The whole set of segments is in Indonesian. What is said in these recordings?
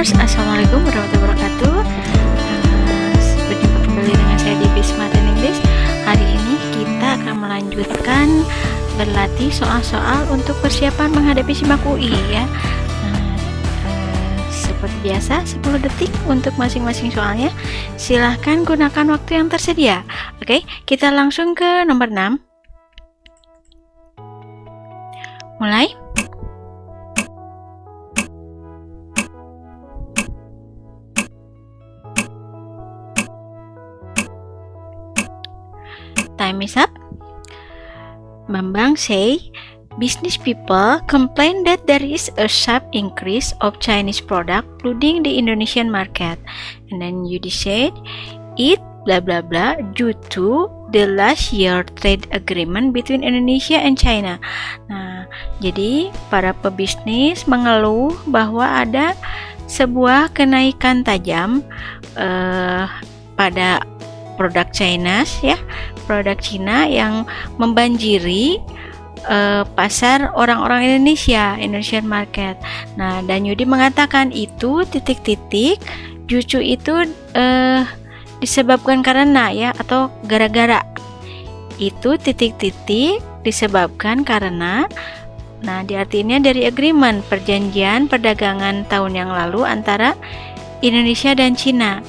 Bismers, Assalamualaikum warahmatullahi wabarakatuh. Berjumpa kembali dengan saya di Bismart English. Hari ini kita akan melanjutkan berlatih soal-soal untuk persiapan menghadapi SIMAK UI ya. Seperti biasa 10 detik untuk masing-masing soalnya. Silahkan gunakan waktu yang tersedia. Oke, kita langsung ke nomor 6. Mulai. Time is up. Bambang say, business people complain that there is a sharp increase of Chinese product including the Indonesian market. And then Yudi said, it blah blah blah due to the last year trade agreement between Indonesia and China. Nah, jadi para pebisnis mengeluh bahwa ada sebuah kenaikan tajam pada produk China ya, produk Cina yang membanjiri pasar orang-orang Indonesia, Indonesian market. Nah, dan Yudi mengatakan itu titik-titik jucu itu disebabkan karena ya, atau gara-gara itu titik-titik disebabkan karena, nah diartinya dari agreement, perjanjian perdagangan tahun yang lalu antara Indonesia dan Cina.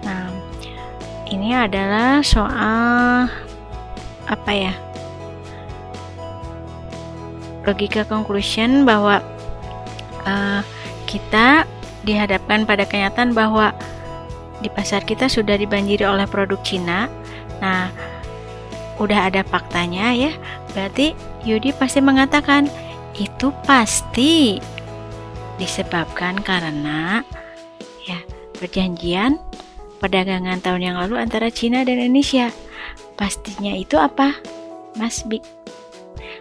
Nah, ini adalah soal apa ya, logika conclusion bahwa kita dihadapkan pada kenyataan bahwa di pasar kita sudah dibanjiri oleh produk Cina. Nah, udah ada faktanya ya, berarti Yudi pasti mengatakan itu pasti disebabkan karena ya perjanjian perdagangan tahun yang lalu antara Cina dan Indonesia. Pastinya itu apa? Must be.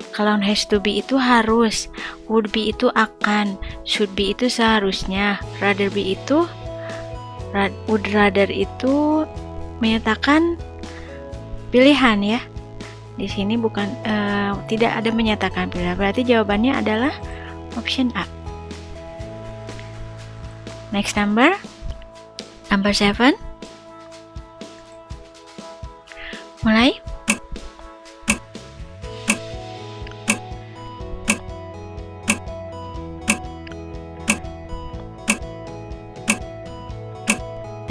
Kalau has to be itu harus, would be itu akan, should be itu seharusnya, rather be itu, would rather itu menyatakan pilihan ya. Di sini bukan tidak ada menyatakan pilihan. Berarti jawabannya adalah option A. Next number 7. Mulai.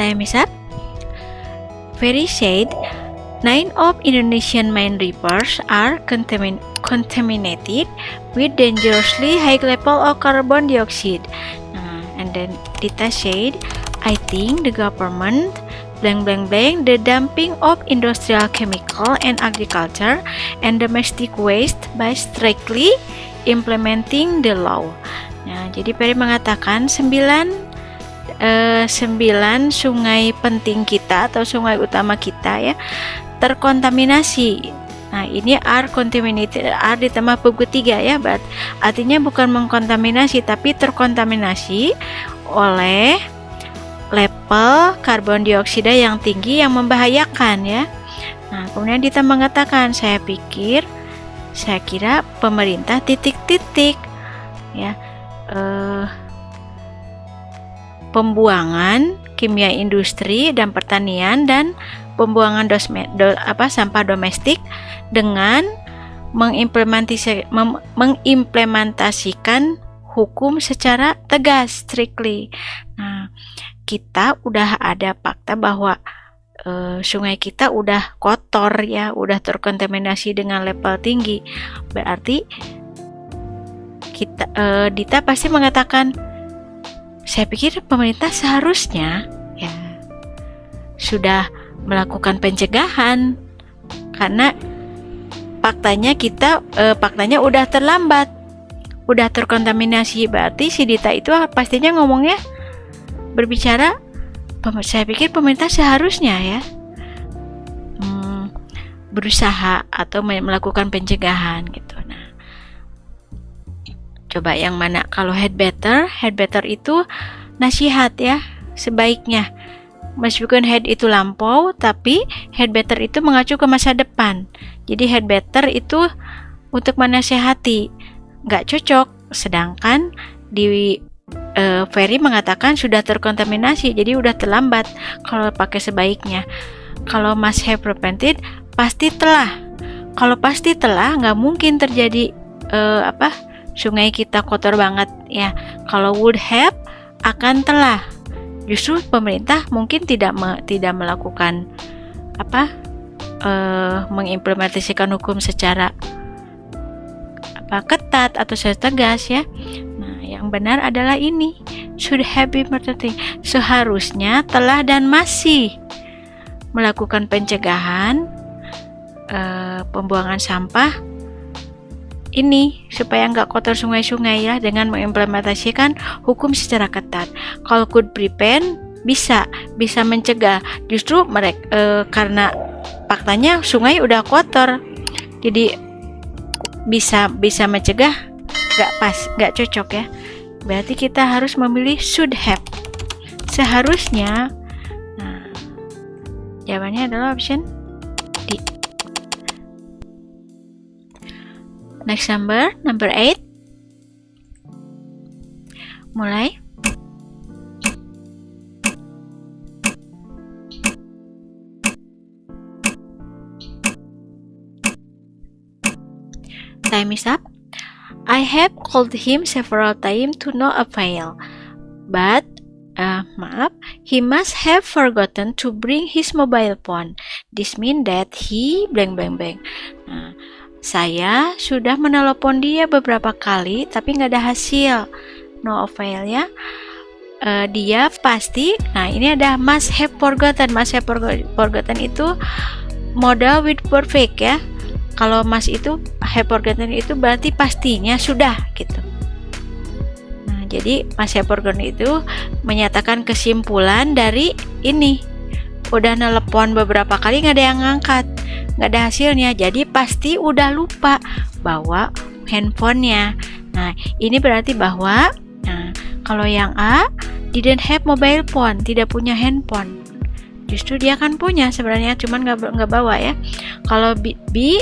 Time is up. Ferry said 9 of Indonesian mine rivers are contaminated with dangerously high level of carbon dioxide. And then Dita said, I think the government blank blank blank the dumping of industrial chemical and agriculture and domestic waste by strictly implementing the law. Nah, jadi Ferry mengatakan 9 sungai penting kita atau sungai utama kita ya terkontaminasi. Nah, ini are contaminated, are ditambah pegu 3 ya, artinya bukan mengkontaminasi tapi terkontaminasi oleh level karbon dioksida yang tinggi yang membahayakan ya. Nah, kemudian Dita mengatakan, saya kira pemerintah titik-titik ya, pembuangan kimia industri dan pertanian dan pembuangan sampah domestik dengan mengimplementasikan hukum secara tegas, strictly. Nah, kita udah ada fakta bahwa sungai kita udah kotor ya, udah terkontaminasi dengan level tinggi. Berarti Dita pasti mengatakan, saya pikir pemerintah seharusnya ya sudah melakukan pencegahan karena faktanya udah terlambat, udah terkontaminasi. Berarti si Dita itu pastinya ngomongnya berbicara, saya pikir pemerintah seharusnya ya berusaha atau melakukan pencegahan gitu. Nah, coba yang mana? Kalau head better itu nasihat ya, sebaiknya. Meskipun head itu lampau, tapi head better itu mengacu ke masa depan. Jadi head better itu untuk menasihati, nggak cocok. Sedangkan di Ferry mengatakan sudah terkontaminasi, jadi udah terlambat kalau pakai sebaiknya. Kalau must have prevented, pasti telah. Kalau pasti telah, nggak mungkin terjadi sungai kita kotor banget ya. Kalau would have, akan telah. Justru pemerintah mungkin tidak melakukan mengimplementasikan hukum secara ketat atau secara tegas ya. Nah, yang benar adalah ini, should have been protected. Seharusnya telah dan masih melakukan pencegahan pembuangan sampah ini supaya nggak kotor sungai-sungai ya, dengan mengimplementasikan hukum secara ketat. Kalau could prevent, bisa mencegah. Justru mereka karena faktanya sungai udah kotor, jadi bisa mencegah, nggak cocok ya. Berarti kita harus memilih should have, seharusnya. Nah, jawabannya adalah option D. Next number 8. Mulai. Time is up. I have called him several times to no avail, but he must have forgotten to bring his mobile phone. This means that he blank. Nah, saya sudah menelepon dia beberapa kali, tapi nggak ada hasil. No avail ya. Dia pasti. Nah, ini ada must have forgotten. Must have forgotten itu modal with perfect ya. Kalau must itu have forgotten itu berarti pastinya sudah gitu. Nah, jadi must have forgotten itu menyatakan kesimpulan dari ini. Udah nelepon beberapa kali nggak ada yang ngangkat, nggak ada hasilnya, jadi pasti udah lupa bawa handphonenya. Nah, ini berarti bahwa kalau yang A, didn't have mobile phone, tidak punya handphone. Justru dia kan punya sebenarnya, cuman nggak bawa ya. Kalau B,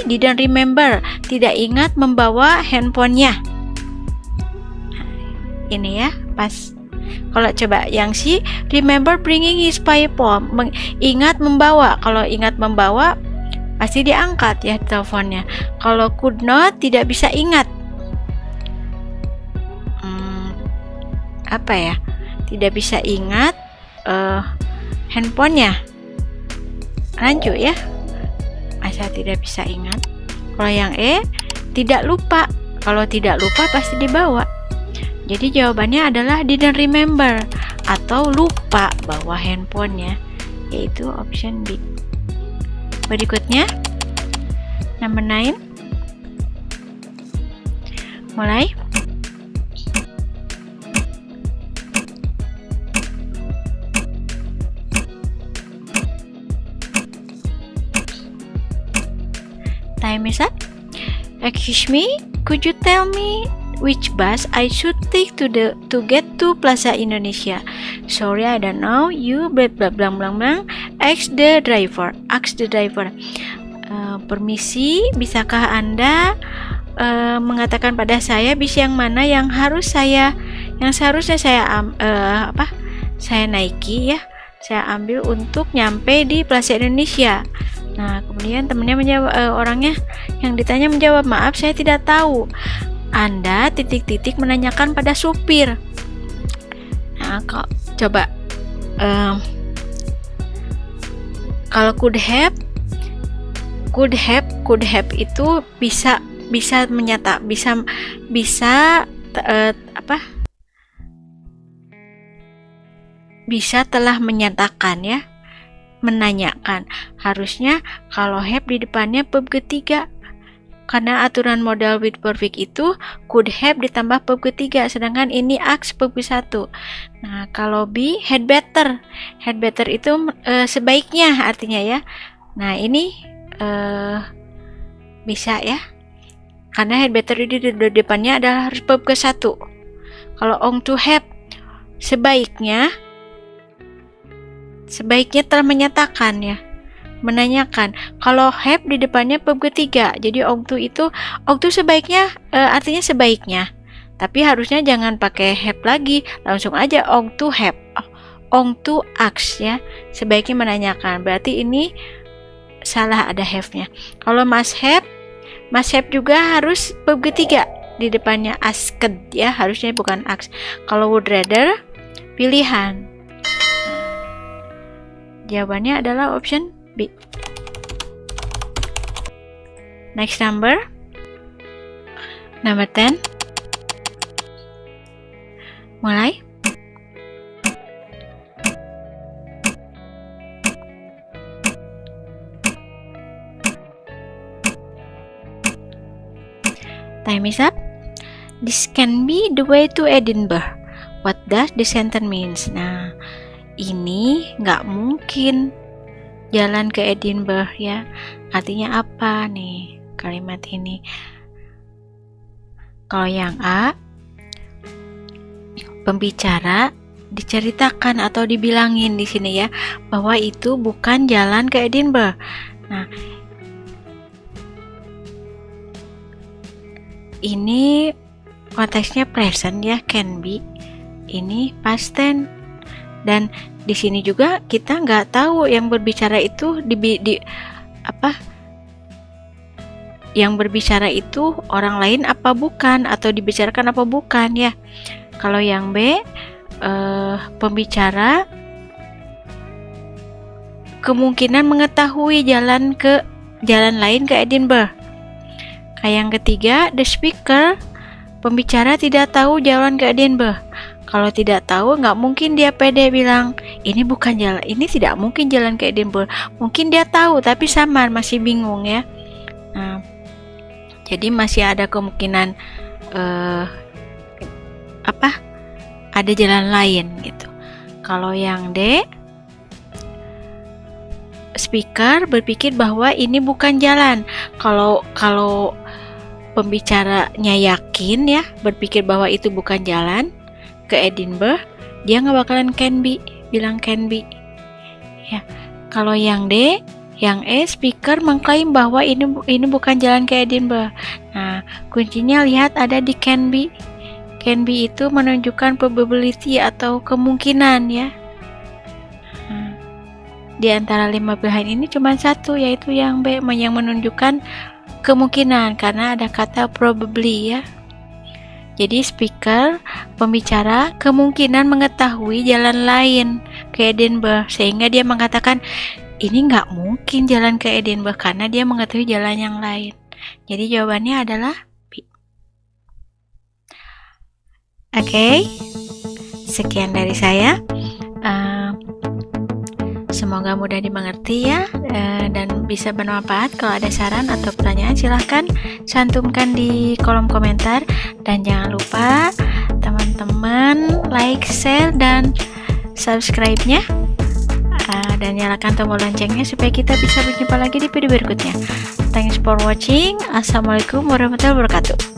didn't remember, tidak ingat membawa handphonenya. Nah, ini ya pas. Kalau coba yang C, remember bringing his phone, ingat membawa. Kalau ingat membawa pasti diangkat ya teleponnya. Kalau could not, tidak bisa ingat. Tidak bisa ingat handphonenya. Lanjut ya. Masa tidak bisa ingat? Kalau yang E, tidak lupa. Kalau tidak lupa pasti dibawa. Jadi jawabannya adalah didn't remember atau lupa bawa handphonenya, yaitu option B. Berikutnya number 9. Mulai. Time is up. Excuse me, could you tell me which bus I should take to get to Plaza Indonesia? Sorry, I don't know. You blah blah blah blah blah. Ask the driver. Permisi, bisakah Anda mengatakan pada saya bis yang mana yang seharusnya saya naiki ya? Saya ambil untuk nyampe di Plaza Indonesia. Nah, kemudian temannya menjawab, orangnya yang ditanya menjawab, maaf saya tidak tahu. Anda titik-titik menanyakan pada supir. Nah, coba kalau could have itu bisa telah menyatakan ya, menanyakan. Harusnya kalau have di depannya verb ketiga. Karena aturan modal with perfect itu could have ditambah verb ketiga, sedangkan ini ask verb ke-1. Nah, kalau B, had better. Had better itu sebaiknya artinya ya. Nah, ini bisa ya. Karena had better di depannya adalah harus verb ke-1. Kalau on to have, sebaiknya telah menyatakan ya, menanyakan. Kalau have di depannya verb ketiga, jadi on to sebaiknya artinya sebaiknya. Tapi harusnya jangan pakai have lagi, langsung aja ought to have, ought to ask ya. Sebaiknya menanyakan. Berarti ini salah, ada have-nya. Kalau must have juga harus verb ketiga di depannya asked ya, harusnya bukan ask. Kalau would rather pilihan. Jawabannya adalah option B. Next number 10. Mulai. Time is up. This can be the way to Edinburgh. What does the sentence means? Nah, ini nggak mungkin jalan ke Edinburgh ya. Artinya apa nih kalimat ini? Kalau yang A, pembicara diceritakan atau dibilangin di sini ya bahwa itu bukan jalan ke Edinburgh. Nah, ini konteksnya present ya, can be. Ini past tense. Dan di sini juga kita nggak tahu yang berbicara itu yang berbicara itu orang lain apa bukan, atau dibicarakan apa bukan ya. Kalau yang B, pembicara kemungkinan mengetahui jalan lain ke Edinburgh. Kayak yang ketiga, the speaker, pembicara tidak tahu jalan ke Edinburgh. Kalau tidak tahu, nggak mungkin dia pede bilang ini bukan jalan, ini tidak mungkin jalan ke Edinburgh. Mungkin dia tahu tapi samar, masih bingung ya. Nah, jadi masih ada kemungkinan ada jalan lain gitu. Kalau yang D, speaker berpikir bahwa ini bukan jalan. Kalau pembicaranya yakin ya, berpikir bahwa itu bukan jalan ke Edinburgh, dia nggak bakalan bilang can be ya. Kalau yang D, yang E, speaker mengklaim bahwa ini bukan jalan ke Edinburgh. Nah, kuncinya lihat ada di can be. Can be itu menunjukkan probability atau kemungkinan ya. Nah, di antara 5 pilihan ini cuma satu, yaitu yang B, yang menunjukkan kemungkinan karena ada kata probably ya. Jadi speaker, pembicara, kemungkinan mengetahui jalan lain ke Edinburgh, sehingga dia mengatakan ini nggak mungkin jalan ke Edinburgh karena dia mengetahui jalan yang lain. Jadi jawabannya adalah B. Oke, sekian dari saya. Semoga mudah dimengerti ya, dan bisa bermanfaat. Kalau ada saran atau pertanyaan silahkan cantumkan di kolom komentar. Dan jangan lupa teman-teman like, share, dan subscribe-nya, dan nyalakan tombol loncengnya supaya kita bisa berjumpa lagi di video berikutnya. Thanks for watching. Assalamualaikum warahmatullahi wabarakatuh.